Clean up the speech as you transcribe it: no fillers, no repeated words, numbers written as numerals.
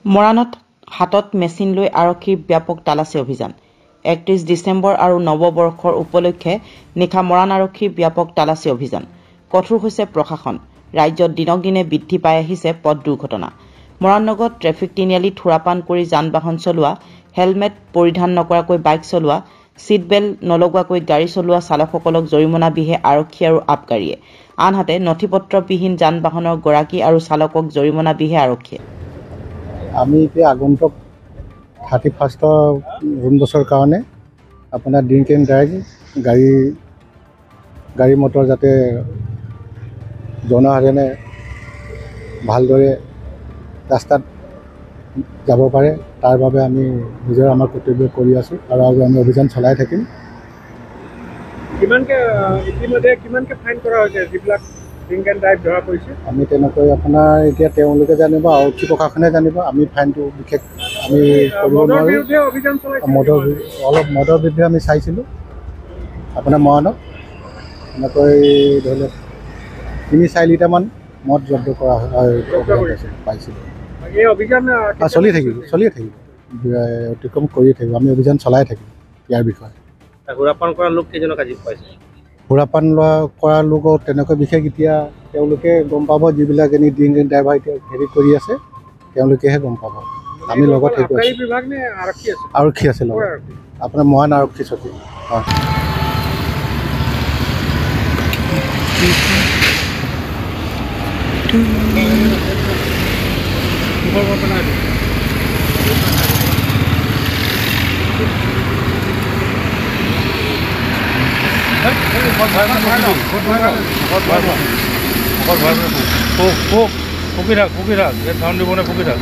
মৰাণত হাতত মেচিন লৈ আৰক্ষীৰ ব্যাপক তালাচী অভিযান ৩১ ডিচেম্বৰ আৰু নৱবৰ্ষৰ উপলক্ষে নিশা মৰাণ আৰক্ষীৰ ব্যাপক তালাচী অভিযান কঠোৰ হৈছে প্ৰশাসন ৰাজ্যত দিনক দিনে বৃদ্ধি পাই আহিছে পথ দুৰ্ঘটনা মৰাণ নগৰত ট্ৰেফিক তিনিআলি থোৰাপান কৰি যান বাহন চলোৱা হেলমেট পৰিধান নকৰাকৈ বাইক চলোৱা সিট বেল্ট নলগোৱাকৈ গাড়ী চলোৱা চালকসকলক জৰিমনা বিহে আৰক্ষী আৰু আবকাৰীয়ে আনহাতে নথিপত্ৰবিহীন যান বাহনৰ গৰাকী আৰু চালকক জৰিমনা বিহে আৰক্ষীয়ে আমি এতিয়া আগন্তুক 31st জুন বছৰৰ কাৰণে আপোনাৰ ড্ৰিংক এণ্ড ড্ৰাইভ গাড়ী মটৰ যাতে জনসাধাৰণে ভালদৰে ৰাস্তাত যাব পাৰে তাৰ বাবে আমি নিজৰ আমাৰ কৰ্তব্য কৰি আছোঁ আৰু আমি অভিযান চলাই থাকিম। কিমানকে ফাইন কৰা হৈছে যিবিলাক ড্ৰিংক এণ্ড ড্ৰাইভ ধৰা পৰিছে? আমি তেনেকৈ আপোনাৰ এতিয়া তেওঁলোকে জানিব আৰক্ষী প্ৰশাসনে জানিব আমি ফাইনটো বিশেষ আমি কৰিব নোৱাৰোঁ। মদৰ বিৰুদ্ধে আমি চাইছিলোঁ আপোনাৰ মৰাণত এনেকৈ ধৰি লওক ৩-৪ লিটাৰমান মদ জব্দ কৰা পাইছিলোঁ। এই অভিযান চলিয়ে থাকিব অতিক্ৰম কৰিয়ে থাকিব আমি অভিযান চলাই থাকিম ইয়াৰ বিষয়ে। সুৰাপান কৰা লোক কেইজনক আজি পাইছে? সুৰাপান কৰা লোকক তেনেকৈ বিশেষ এতিয়া তেওঁলোকে গম পাব যিবিলাক এনে ড্ৰিংক এণ্ড ড্ৰাইভাৰ এতিয়া হেৰি কৰি আছে তেওঁলোকেহে গম পাব। আমি লগত আৰক্ষী আছে লগত আপোনাৰ মৰাণ আৰক্ষী চকী হয়। ফুকি থাক ইয়াত চাউণ্ড দিব নে ফুকি থাক।